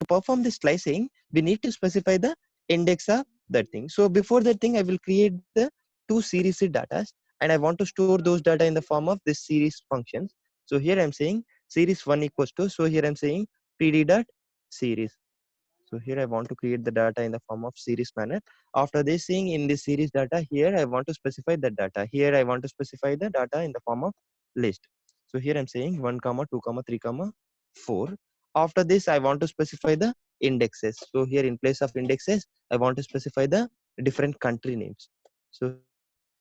to perform this slicing, we need to specify the index of that thing. So before that thing, I will create the two series data, and I want to store those data in the form of this series functions. So here I'm saying series 1 equals to, so here I'm saying pd dot series. So here I want to create the data in the form of series manner. After this saying in this series data, here I want to specify the data. Here I want to specify the data in the form of list. So here I'm saying 1, 2, 3, 4. After this, I want to specify the indexes. So here in place of indexes, I want to specify the different country names. So here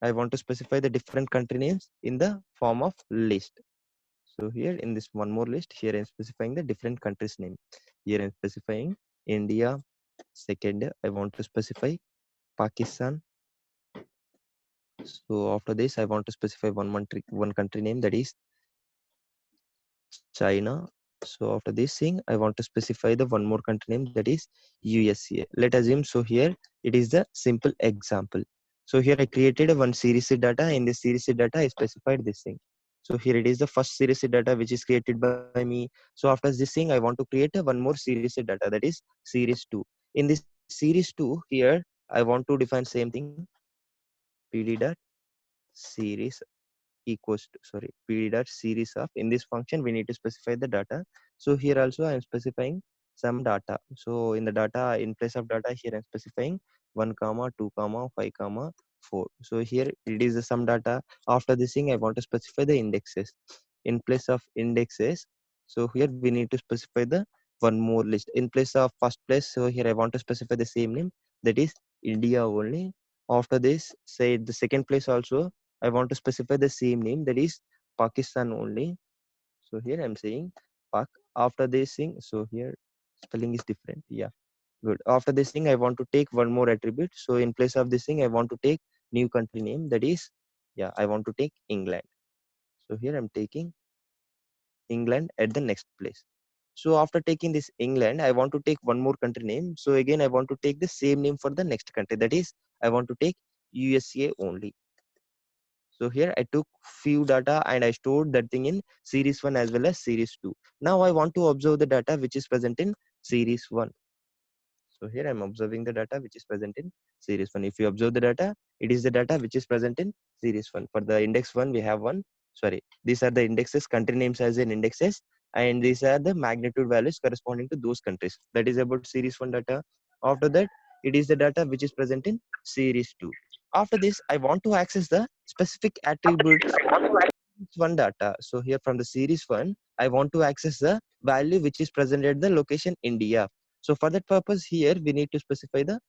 I want to specify the different country names in the form of list. So here in this one more list, here I'm specifying the different countries name. Here I'm specifying India. Second, I want to specify Pakistan. So after this, I want to specify one country name, that is China. So after this thing, I want to specify the one more country name, that is USA. Let assume, so here it is the simple example. So here I created a one series data. In this series data, I specified this thing. So here it is the first series data which is created by me. So after this thing, I want to create a one more series data, that is series 2. In this series 2, here I want to define same thing, pd dot series equals to, sorry, pd dot series of, in this function we need to specify the data. So here also I am specifying some data. So in the data, in place of data, here I'm specifying 1 comma 2 comma 5 comma 4. So here it is the some data. After this thing, I want to specify the indexes. In place of indexes, so here we need to specify the one more list. In place of first place, so here I want to specify the same name, that is India only. After this, say the second place also, I want to specify the same name, that is Pakistan only. So here I'm saying Pak. After this thing, so here spelling is different. Yeah, good. After this thing, I want to take one more attribute. So in place of this thing, I want to take new country name, that is, yeah, I want to take England. So here I'm taking England at the next place. So after taking this England, I want to take one more country name. So again, I want to take the same name for the next country, that is, I want to take USA only. So here I took few data and I stored that thing in series 1 as well as series 2. Now I want to observe the data which is present in series 1. So here I'm observing the data which is present in series 1. If you observe the data, it is the data which is present in series 1. For the index 1, we have one. Sorry, these are the indexes, country names as in indexes, and these are the magnitude values corresponding to those countries. That is about series 1 data. After that, it is the data which is present in series 2. After this, I want to access the specific attributes one data. So here from the series 1, I want to access the value which is present at the location India. So for that purpose, here we need to specify the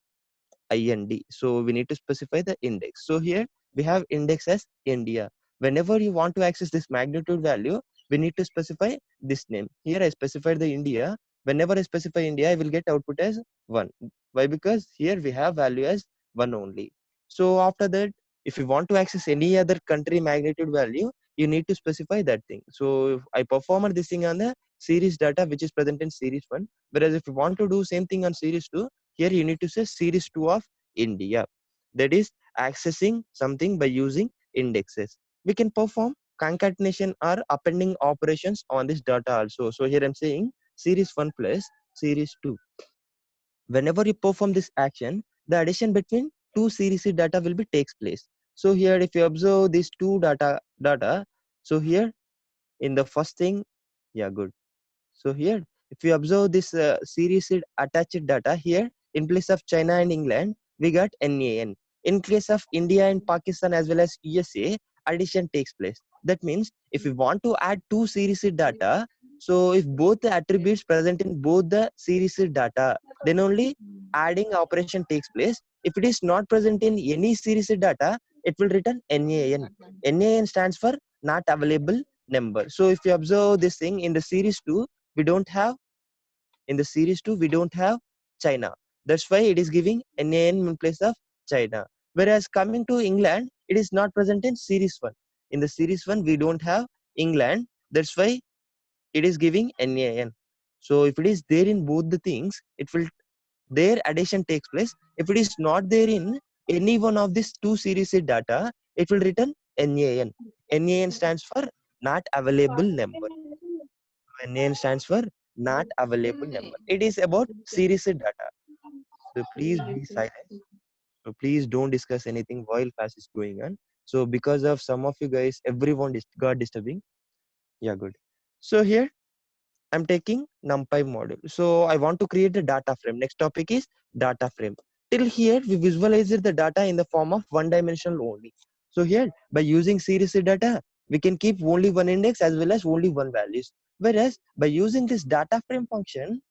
IND. So we need to specify the index. So here we have index as India. Whenever you want to access this magnitude value, we need to specify this name. Here I specified the India. Whenever I specify India, I will get output as 1. Why? Because here we have value as 1 only. So after that, if you want to access any other country magnitude value, you need to specify that thing. So if I perform this thing on the series data which is present in series 1. Whereas if you want to do same thing on series 2, here you need to say series 2 of India. That is accessing something by using indexes. We can perform concatenation or appending operations on this data also. So here I'm saying series 1 plus series 2. Whenever you perform this action, the addition between two series data will be takes place. So here if you observe these two data, so here in the first thing, yeah, good. So here, if you observe this series attached data here, in place of China and England, we got NAN. In case of India and Pakistan as well as USA, addition takes place. That means if we want to add two series data, so if both the attributes present in both the series data, then only adding operation takes place. If it is not present in any series data, it will return NAN. NAN stands for not available number. So if you observe this thing in the series 2, we don't have, in the series 2 we don't have China. That's why it is giving NAN in place of China. Whereas coming to England, it is not present in series 1. In the series 1 we don't have England. That's why it is giving NAN. So if it is there in both the things, it will, their addition takes place. If it is not there in any one of these two series data, it will return NAN. NAN stands for not available number. NAN stands for not available number. It is about series data. So please be silent. So please don't discuss anything while class is going on. So because of some of you guys, everyone got disturbing. Yeah, good. So here I'm taking NumPy module. So I want to create the data frame. Next topic is data frame. Till here, we visualized the data in the form of one dimensional only. So here, by using series data, we can keep only one index as well as only one values. Whereas by using this data frame function,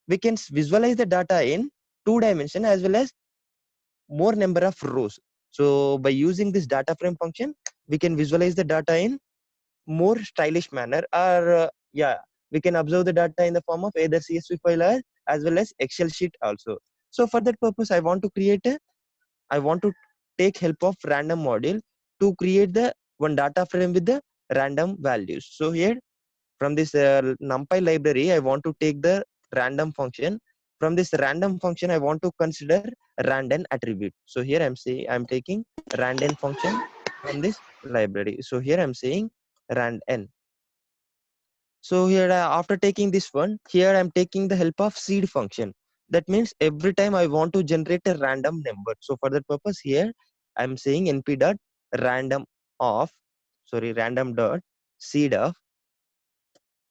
we can visualize the data in two dimension as well as more number of rows. So by using this data frame function, we can visualize the data in more stylish manner, or yeah, we can observe the data in the form of either CSV file as well as Excel sheet also. So for that purpose, I want to take help of random module to create the one data frame with the random values. So here from this NumPy library, I want to take the random function. From this random function, I want to consider random attribute. So here I'm taking random function from this library. So here I'm saying randn. So here after taking this one, here I'm taking the help of seed function. That means every time I want to generate a random number. So for that purpose here, I'm saying np dot random of, random dot seed of.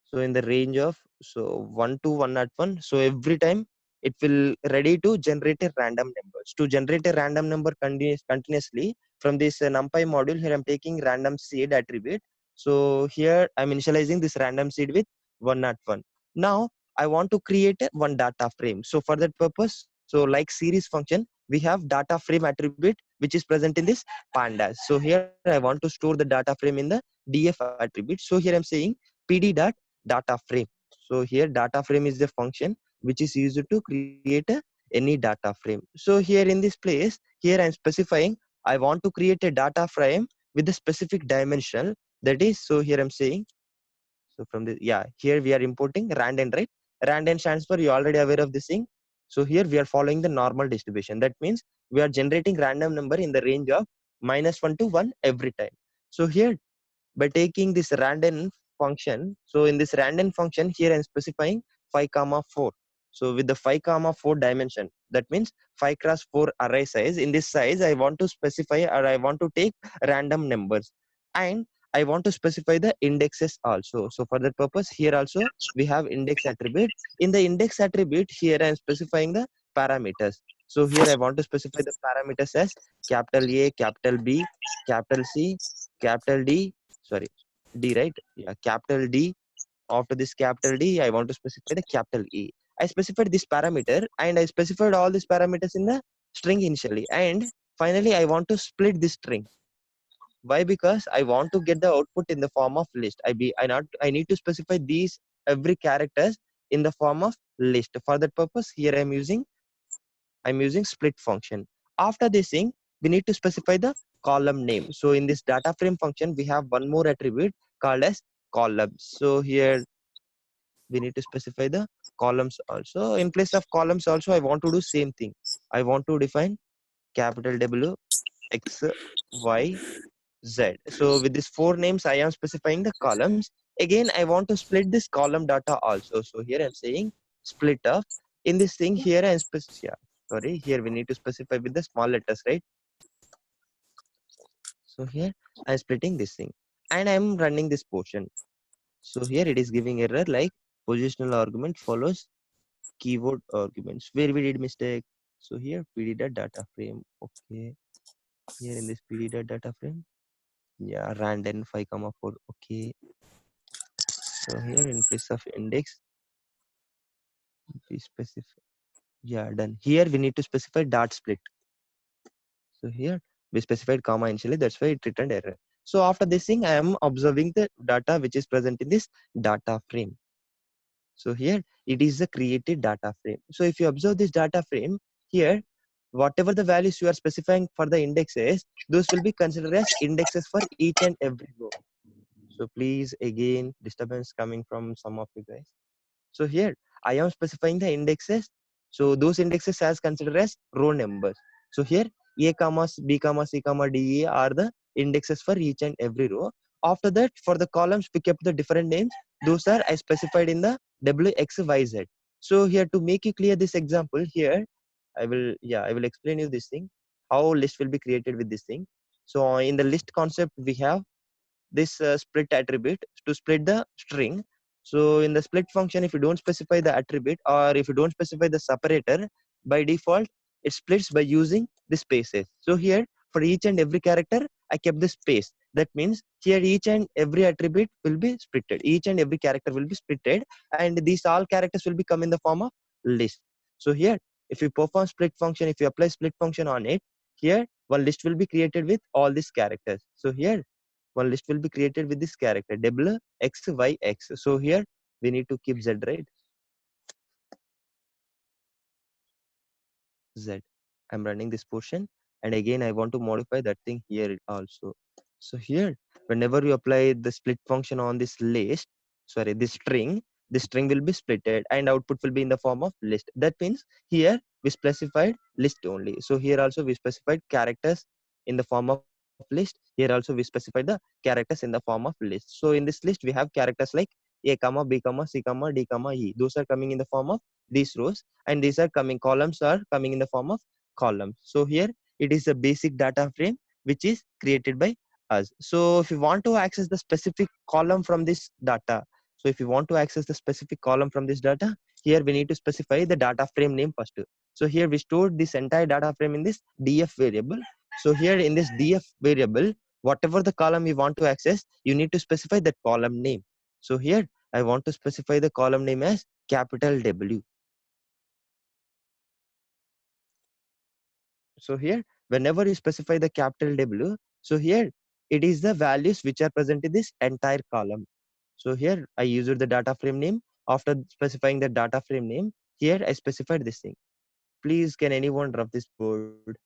So in the range of 1 to 101. So every time it will ready to generate a random numbers. To generate a random number continuously from this NumPy module, here I'm taking random seed attribute. So here I'm initializing this random seed with 101. Now I want to create one data frame. So for that purpose, so like series function, we have data frame attribute which is present in this pandas. So here I want to store the data frame in the df attribute. So here I'm saying pd dot data frame. So here data frame is the function which is used to create any data frame. So here in this place, here I'm specifying I want to create a data frame with a specific dimension. That is, so here I'm saying, so from the, yeah, here we are importing random, right? Random stands for, you already aware of this thing. So here we are following the normal distribution. That means we are generating random number in the range of -1 to 1 every time. So here by taking this random function, so in this random function here I'm specifying 5 comma 4. So with the 5 comma 4 dimension, that means 5 cross 4 array size. In this size I want to specify, or I want to take random numbers, and I want to specify the indexes also. So for that purpose here also we have index attribute. In the index attribute here I am specifying the parameters. So here I want to specify the parameters as capital A, capital B, capital C, capital D, sorry, D, right? Yeah, capital D. After this capital D, I want to specify the capital E. I specified this parameter and I specified all these parameters in the string initially, and finally I want to split this string. Why? Because I want to get the output in the form of list. I need to specify these every characters in the form of list. For that purpose here I'm using split function. After this thing, we need to specify the column name. So in this data frame function, we have one more attribute called as columns. So here we need to specify the columns also. In place of columns also, I want to do same thing. I want to define capital W, X, Y, Z. So with these four names, I am specifying the columns. Again, I want to split this column data also. So here I'm saying split up. In this thing here, yeah, sorry, here we need to specify with the small letters, right? So here I'm splitting this thing and I'm running this portion. So here it is giving error like positional argument follows keyword arguments. Where we did mistake. So here pd data frame. Okay. Here in this pd data frame. Yeah, random 5 comma 4. Okay. So here in place of index, we specify. Yeah, done. Here we need to specify dot split. So here we specified comma initially. That's why it returned error. So after this thing, I am observing the data which is present in this data frame. So here it is a created data frame. So if you observe this data frame here, whatever the values you are specifying for the indexes, those will be considered as indexes for each and every row. So please, again, disturbance coming from some of you guys. So here I am specifying the indexes. So those indexes as considered as row numbers. So here A comma B comma C comma D are the indexes for each and every row. After that, for the columns, we kept the different names. Those are I specified in the WXYZ. So here, to make you clear this example here, I will explain you this thing, how list will be created with this thing. So in the list concept, we have this split attribute to split the string. So in the split function, if you don't specify the attribute or if you don't specify the separator, by default it splits by using the spaces. So here, for each and every character, I kept the space. That means here each and every attribute will be splitted, each and every character will be splitted, and these all characters will become in the form of list. So here, if you perform split function, if you apply split function on it, here one list will be created with all these characters. So here one list will be created with this character double x y x. So here we need to keep z, right? Z. I'm running this portion, and again I want to modify that thing here also. So here, whenever you apply the split function on this list, sorry, this string will be splitted and output will be in the form of list. That means here we specified list only. So here also we specified characters in the form of list. Here also we specified the characters in the form of list. So in this list we have characters like a comma b comma c comma d comma e. Those are coming in the form of these rows, and these are coming columns are coming in the form of columns. So here it is a basic data frame which is created by us. So if you want to access the specific column from this data, so if you want to access the specific column from this data, here we need to specify the data frame name first. So here we stored this entire data frame in this df variable. So here in this df variable, whatever the column you want to access, you need to specify that column name. So here I want to specify the column name as capital W. So here, whenever you specify the capital W, so here it is the values which are present in this entire column. So here I used the data frame name. After specifying the data frame name, here I specified this thing. Please, can anyone drop this board?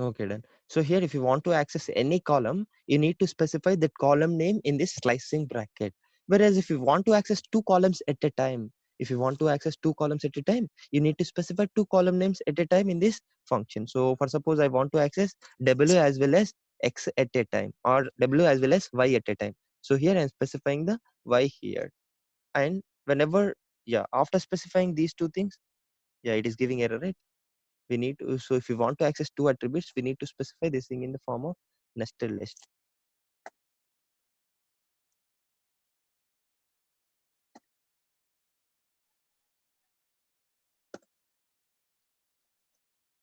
Okay, done. So here, if you want to access any column, you need to specify that column name in this slicing bracket. Whereas if you want to access two columns at a time, if you want to access two columns at a time, you need to specify two column names at a time in this function. So for suppose I want to access W as well as X at a time, or W as well as Y at a time. So here I'm specifying the Y here. And whenever, yeah, after specifying these two things, yeah, it is giving error, right? We need to, so if you want to access two attributes, we need to specify this thing in the form of nested list.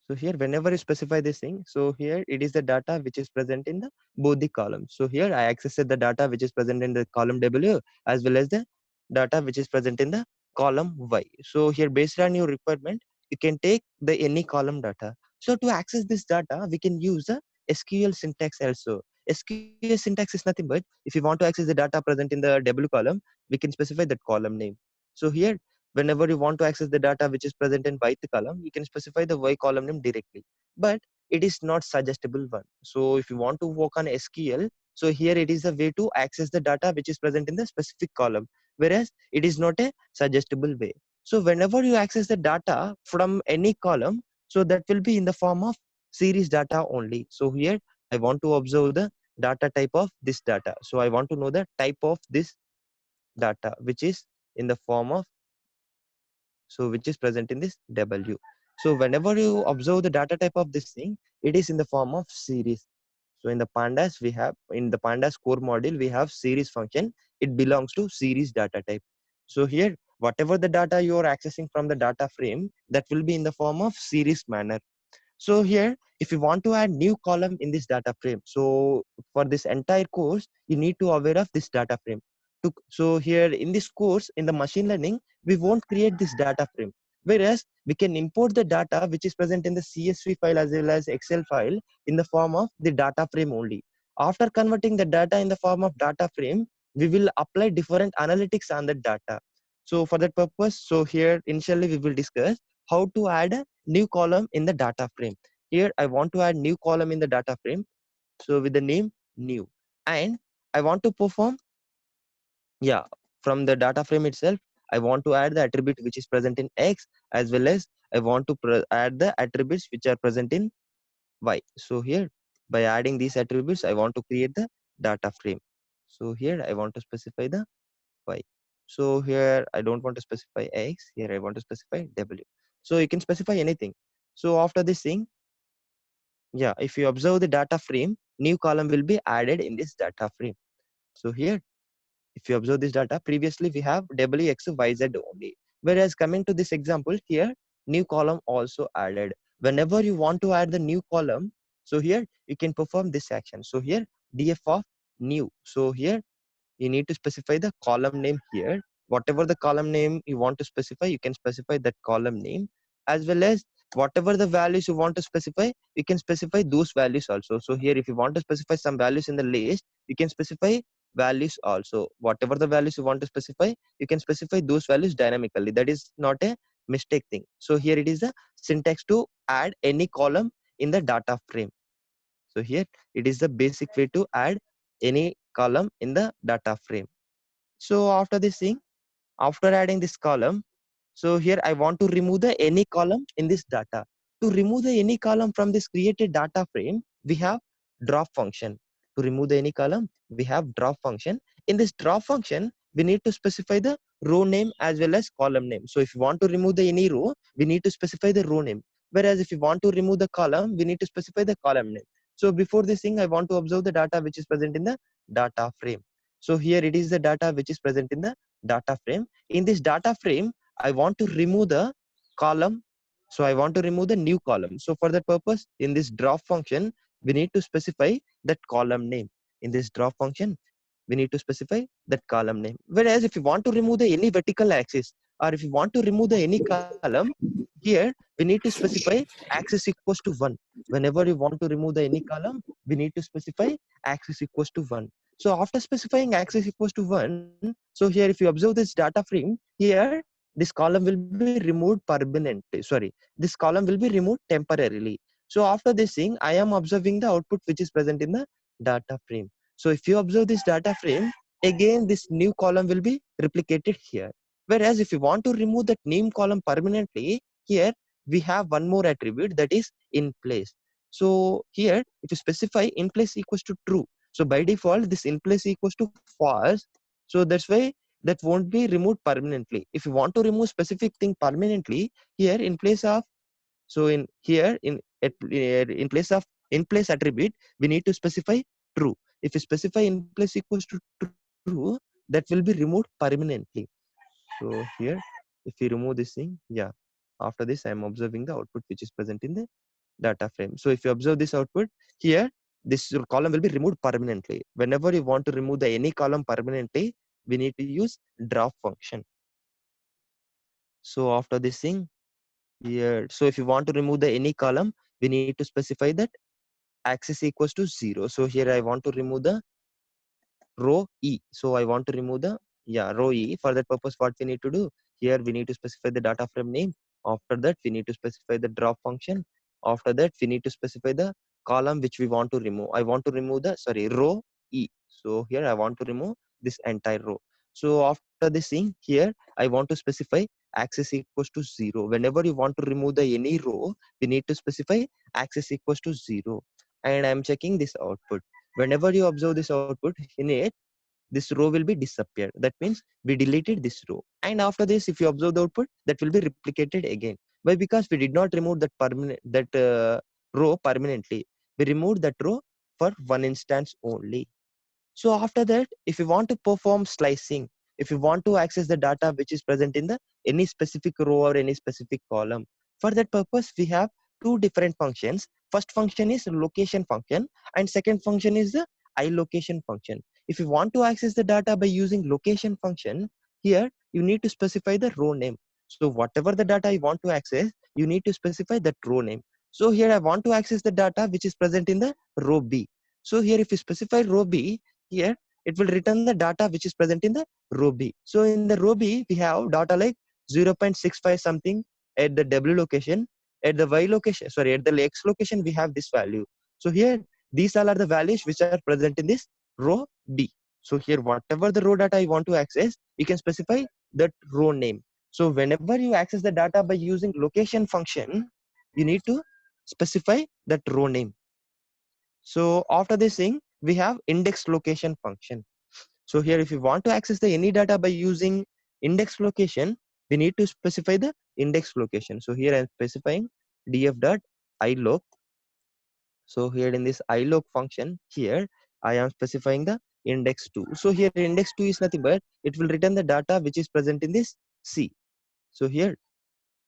So here, whenever you specify this thing, so here it is the data which is present in the both the columns. So here I accessed the data which is present in the column W as well as the data which is present in the column Y. So here, based on your requirement, you can take the any column data. So to access this data, we can use the SQL syntax also. SQL syntax is nothing but if you want to access the data present in the W column, we can specify that column name. So here, whenever you want to access the data which is present in byte column, you can specify the y column name directly, but it is not suggestible one. So if you want to work on SQL, so here it is a way to access the data which is present in the specific column, whereas it is not a suggestible way. So whenever you access the data from any column, so that will be in the form of series data only. So here I want to observe the data type of this data. So I want to know the type of this data which is in the form of, so which is present in this W. So whenever you observe the data type of this thing, it is in the form of series. So in the pandas we have, in the pandas core module we have series function. It belongs to series data type. So here whatever the data you are accessing from the data frame, that will be in the form of series manner. So here, if you want to add new column in this data frame, so for this entire course, you need to aware of this data frame. So here in this course, in the machine learning, we won't create this data frame. Whereas we can import the data which is present in the CSV file as well as Excel file in the form of the data frame only. After converting the data in the form of data frame, we will apply different analytics on the data. So for that purpose, so here initially we will discuss how to add a new column in the data frame. Here I want to add new column in the data frame. So with the name new, and I want to perform Yeah, from the data frame itself, I want to add the attribute which is present in X, as well as I want to add the attributes which are present in Y. So here, by adding these attributes, I want to create the data frame. So here I want to specify the Y. So here I don't want to specify X. Here I want to specify W. So you can specify anything. So after this thing, yeah, if you observe the data frame, new column will be added in this data frame. So here, if you observe this data, previously we have W, X, Y, Z only. Whereas coming to this example here, new column also added. Whenever you want to add the new column, so here you can perform this action. So here df of new. So here you need to specify the column name here. Whatever the column name you want to specify, you can specify that column name, as well as whatever the values you want to specify, you can specify those values also. So here if you want to specify some values in the list, you can specify values also. Whatever the values you want to specify, you can specify those values dynamically. That is not a mistake thing. So here it is the syntax to add any column in the data frame. So here it is the basic way to add any column in the data frame. So after this thing, after adding this column, so here I want to remove the any column in this data. To remove the any column from this created data frame, we have drop function. To remove the any column, we have drop function. In this drop function, we need to specify the row name as well as column name. So if you want to remove the any row, we need to specify the row name. Whereas if you want to remove the column, we need to specify the column name. So before this thing, I want to observe the data which is present in the data frame. So here it is the data which is present in the data frame. In this data frame, I want to remove the column. So I want to remove the new column. So for that purpose, in this drop function, we need to specify that column name. In this drop function, we need to specify that column name. Whereas if you want to remove the any vertical axis, or if you want to remove the any column, here we need to specify axis equals to 1. Whenever you want to remove the any column, we need to specify axis equals to 1. So after specifying axis equals to 1, so here if you observe this data frame, here this column will be removed permanently. Sorry, this column will be removed temporarily. So after this thing, I am observing the output which is present in the data frame. So if you observe this data frame, again this new column will be replicated here. Whereas if you want to remove that name column permanently, here we have one more attribute, that is in place. So here if you specify in place equals to true, so by default this in place equals to false. So that's why that won't be removed permanently. If you want to remove specific thing permanently, here in place of, so in here in place of in place attribute, we need to specify true. If you specify in place equals to true, that will be removed permanently. So here if you remove this thing, yeah, after this I am observing the output which is present in the data frame. So if you observe this output here, this column will be removed permanently. Whenever you want to remove the any column permanently, we need to use drop function. So after this thing here, so if you want to remove the any column, we need to specify that axis equals to 0. So here I want to remove the row E. So I want to remove the, yeah, row E. For that purpose, what we need to do here, we need to specify the data frame name. After that, we need to specify the drop function. After that, we need to specify the column which we want to remove. I want to remove the, sorry, row E. So here I want to remove this entire row. So after this thing here, I want to specify axis equals to 0. Whenever you want to remove the any row, we need to specify axis equals to 0. And I'm checking this output. Whenever you observe this output in it, this row will be disappeared. That means we deleted this row. And after this, if you observe the output, that will be replicated again. Why? Because we did not remove that permanent row permanently. We removed that row for one instance only. So after that, if you want to perform slicing, if you want to access the data which is present in the any specific row or any specific column, for that purpose we have two different functions. First function is location function, and second function is the iLocation function. If you want to access the data by using location function, here you need to specify the row name. So whatever the data you want to access, you need to specify that row name. So here I want to access the data which is present in the row B. So here if you specify row B, here it will return the data which is present in the row B. So in the row B, we have data like 0.65 something at the W location. At the Y location, sorry, at the X location, we have this value. So here, these all are the values which are present in this row B. So here, whatever the row data you want to access, you can specify that row name. So whenever you access the data by using location function, you need to specify that row name. So after this thing, we have index location function. So here, if you want to access the any data by using index location, we need to specify the index location. So here I'm specifying df.iloc. So here in this iloc function, here I am specifying the index 2. So here index 2 is nothing but it will return the data which is present in this C. So here,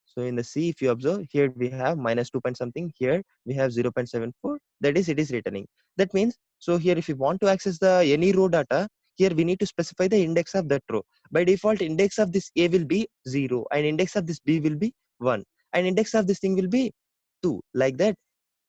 so in the C, if you observe, here we have minus 2 point something, here we have 0.74, that is, it is returning. That means, so here if you want to access the any row data, here we need to specify the index of that row. By default, index of this A will be 0, and index of this B will be 1, and index of this thing will be 2, like that.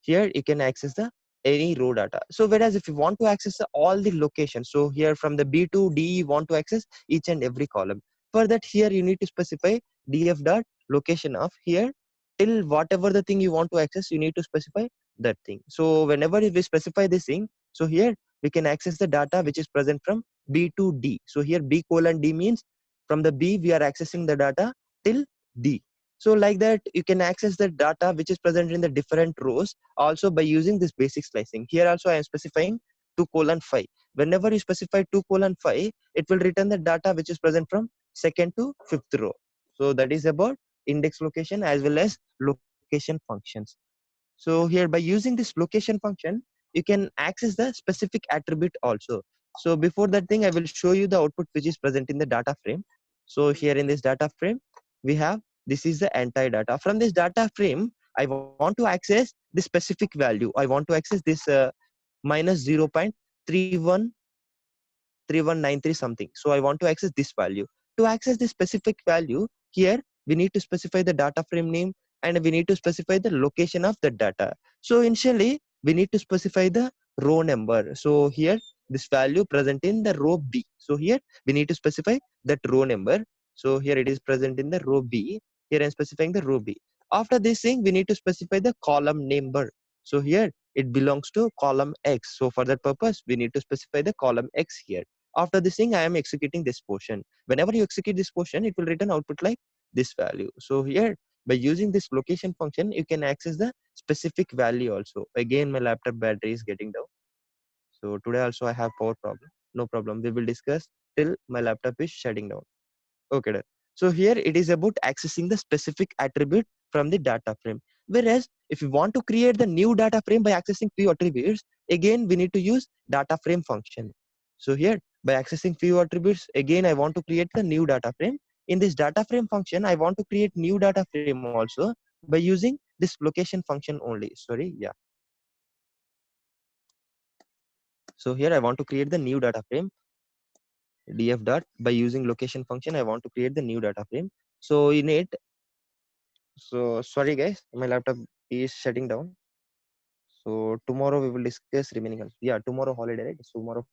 Here you can access the any row data. So whereas if you want to access all the locations, so here from the B to D you want to access each and every column. For that, here you need to specify df dot location of here till whatever the thing you want to access, you need to specify that thing. So whenever we specify this thing, so here we can access the data which is present from B to D. So here B colon D means from the B we are accessing the data till D. So like that, you can access the data which is present in the different rows also by using this basic slicing. Here also I am specifying 2 colon 5. Whenever you specify 2 colon 5, it will return the data which is present from second to fifth row. So that is about index location as well as location functions. So here by using this location function, you can access the specific attribute also. So before that thing, I will show you the output which is present in the data frame. So here in this data frame, we have, this is the entire data. From this data frame, I want to access the specific value. I want to access this minus 0.3193 something. So I want to access this value. To access this specific value, here we need to specify the data frame name and we need to specify the location of the data. So initially we need to specify the row number. So here this value present in the row B. So here we need to specify that row number. So here it is present in the row B. Here I'm specifying the row B. After this thing, we need to specify the column number. So here it belongs to column X. So for that purpose, we need to specify the column X here. After this thing, I am executing this portion. Whenever you execute this portion, it will return output like this value. So here, by using this location function, you can access the specific value also. Again, my laptop battery is getting down. So today also I have power problem. No problem. We will discuss till my laptop is shutting down. Okay, done. So here it is about accessing the specific attribute from the data frame. Whereas if you want to create the new data frame by accessing few attributes, again we need to use data frame function. So here by accessing few attributes, again I want to create the new data frame. In this data frame function, I want to create new data frame also by using this location function only. Sorry, yeah. So here I want to create the new data frame df dot by using location function. I want to create the new data frame. So in it, so sorry guys, my laptop is shutting down. So tomorrow we will discuss remaining. Yeah, tomorrow holiday, right? So tomorrow